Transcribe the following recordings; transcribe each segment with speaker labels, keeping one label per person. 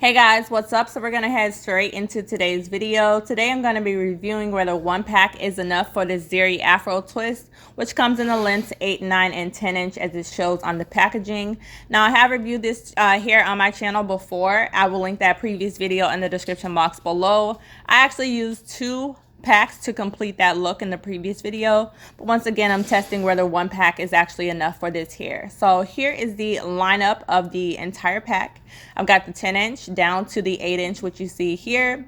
Speaker 1: Hey guys, what's up? So we're going to head straight into today's video. Today I'm going to be reviewing whether one pack is enough for this Zury Afro twist, which comes in the lengths 8, 9, and 10 inch as it shows on the packaging. Now I have reviewed this here on my channel before. I will link that previous video in the description box below. I actually used 2 packs to complete that look in the previous video, but once again I'm testing whether one pack is actually enough for this hair. So here is the lineup of the entire pack. I've got the 10 inch down to the 8 inch, which you see here,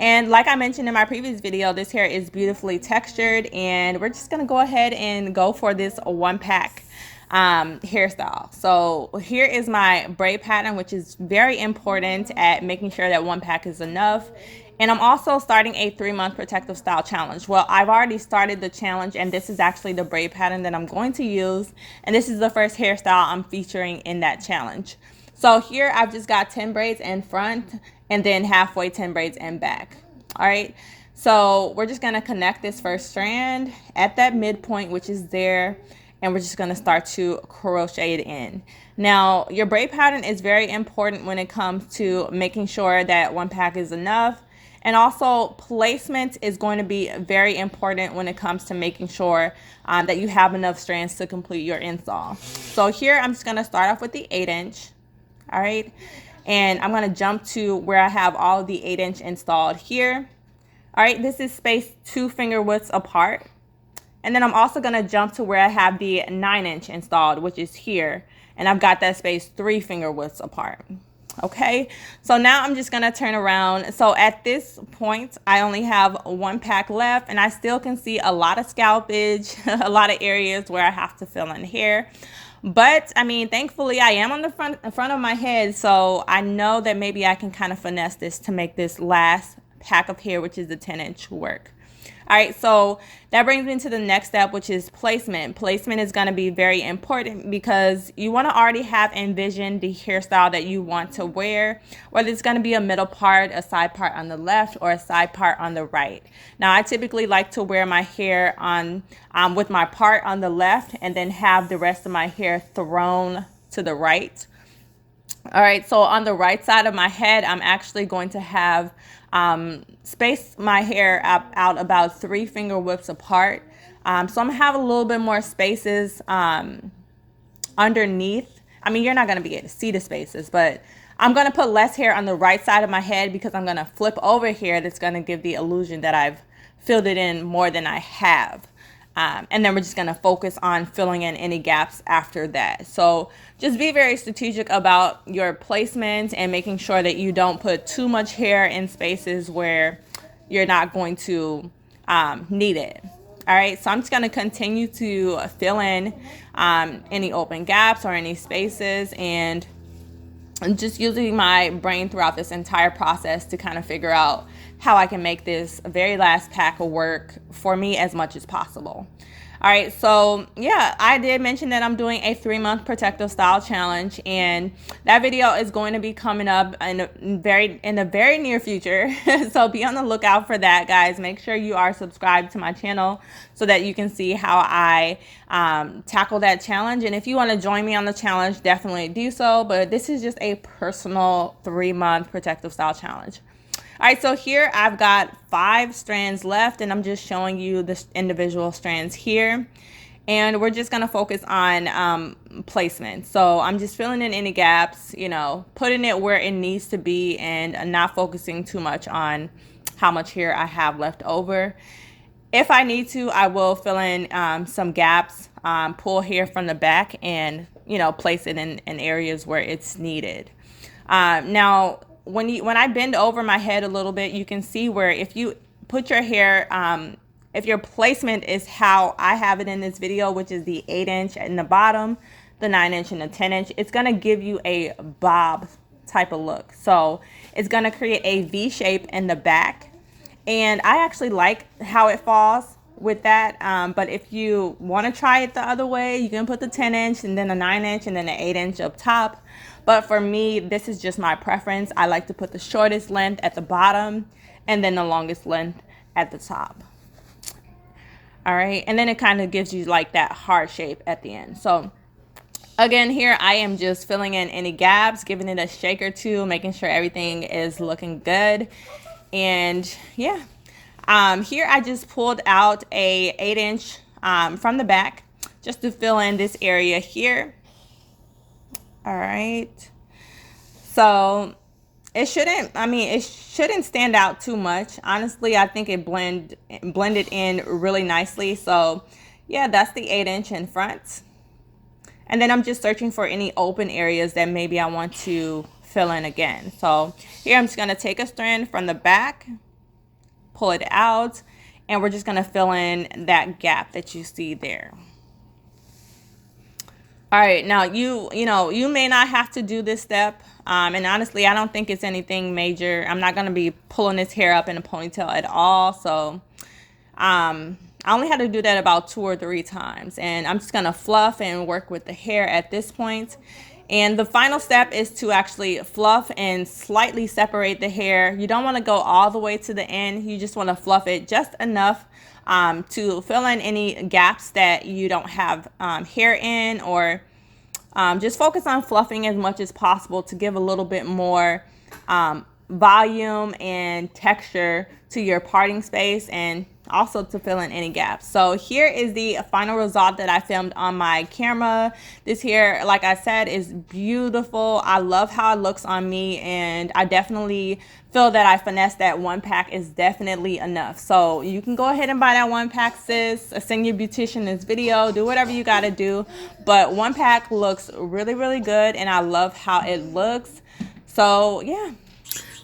Speaker 1: and like I mentioned in my previous video, this hair is beautifully textured, and we're just gonna go ahead and go for this one pack hairstyle. So here is my braid pattern, which is very important at making sure that one pack is enough. And I'm also starting a 3-month protective style challenge. Well, I've already started the challenge, and this is actually the braid pattern that I'm going to use, and this is the first hairstyle I'm featuring in that challenge. So here I've just got 10 braids in front and then halfway 10 braids in back. All right, so we're just going to connect this first strand at that midpoint, which is there, and we're just going to start to crochet it in. Now your braid pattern is very important when it comes to making sure that one pack is enough, and also placement is going to be very important when it comes to making sure that you have enough strands to complete your install. So here I'm just going to start off with the 8 inch. All right, and I'm going to jump to where I have all of the 8 inch installed here. All right, this is spaced 2 finger widths apart. And then I'm also going to jump to where I have the 9 inch installed, which is here. And I've got that space 3 finger widths apart. Okay, so now I'm just going to turn around. So at this point, I only have one pack left, and I still can see a lot of scalpage, a lot of areas where I have to fill in hair. But I mean, thankfully I am on the front of my head, so I know that maybe I can kind of finesse this to make this last pack of hair, which is the 10 inch, work. All right, so that brings me to the next step, which is placement. Placement is going to be very important because you want to already have envisioned the hairstyle that you want to wear, whether it's going to be a middle part, a side part on the left, or a side part on the right. Now, I typically like to wear my hair on with my part on the left and then have the rest of my hair thrown to the right. All right, so on the right side of my head, I'm actually going to have space my hair out about 3 finger widths apart. So I'm gonna have a little bit more spaces underneath. I mean, you're not gonna be able to see the spaces, but I'm gonna put less hair on the right side of my head because I'm gonna flip over here. That's gonna give the illusion that I've filled it in more than I have. And then we're just going to focus on filling in any gaps after that. So just be very strategic about your placement and making sure that you don't put too much hair in spaces where you're not going to need it. All right, so I'm just going to continue to fill in any open gaps or any spaces, and I'm just using my brain throughout this entire process to kind of figure out how I can make this very last pack of work for me as much as possible. All right, so yeah, I did mention that I'm doing a 3-month protective style challenge, and that video is going to be coming up in the very near future. So be on the lookout for that, guys. Make sure you are subscribed to my channel so that you can see how I tackle that challenge. And if you want to join me on the challenge, definitely do so. But this is just a personal 3-month protective style challenge. All right, so here I've got 5 strands left, and I'm just showing you the individual strands here. And we're just going to focus on placement. So I'm just filling in any gaps, you know, putting it where it needs to be, and not focusing too much on how much hair I have left over. If I need to, I will fill in some gaps, pull hair from the back, and, you know, place it in areas where it's needed. Now, when I bend over my head a little bit, you can see where if you put your hair, if your placement is how I have it in this video, which is the 8 inch in the bottom, the 9 inch and the 10 inch, it's going to give you a bob type of look. So it's going to create a V shape in the back. And I actually like how it falls with that. But if you want to try it the other way, you can put the 10 inch and then a 9 inch and then an 8 inch up top. But for me, this is just my preference. I like to put the shortest length at the bottom and then the longest length at the top. All right, and then it kind of gives you like that heart shape at the end. So Again, here I am just filling in any gaps, giving it a shake or two, making sure everything is looking good. And yeah, here I just pulled out a 8-inch from the back just to fill in this area here. All right, so it shouldn't stand out too much. Honestly, I think it blended in really nicely. So yeah, that's the 8-inch in front. And then I'm just searching for any open areas that maybe I want to fill in again. So here I'm just going to take a strand from the back, pull it out, and we're just going to fill in that gap that you see there. All right, now you may not have to do this step. And honestly, I don't think it's anything major. I'm not going to be pulling this hair up in a ponytail at all. So I only had to do that about 2 or 3 times, and I'm just going to fluff and work with the hair at this point. And the final step is to actually fluff and slightly separate the hair. You don't want to go all the way to the end. You just want to fluff it just enough to fill in any gaps that you don't have hair in, or just focus on fluffing as much as possible to give a little bit more volume and texture to your parting space, and also to fill in any gaps. So here is the final result that I filmed on my camera. This hair, like I said, is beautiful. I love how it looks on me, and I definitely feel that I finessed that 1-pack is definitely enough. So you can go ahead and buy that 1-pack, sis. Send your beautician this video, do whatever you got to do. But 1-pack looks really, really good, and I love how it looks. So yeah.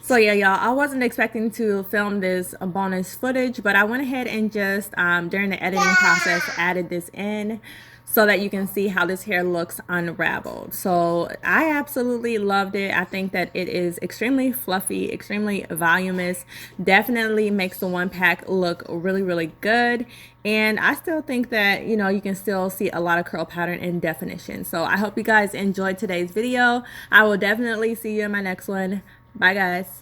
Speaker 1: So yeah, y'all, I wasn't expecting to film this bonus footage, but I went ahead and just during the editing process added this in so that you can see how this hair looks unraveled. So I absolutely loved it. I think that it is extremely fluffy, extremely voluminous, definitely makes the 1-pack look really, really good. And I still think that, you can still see a lot of curl pattern and definition. So I hope you guys enjoyed today's video. I will definitely see you in my next one. Bye, guys.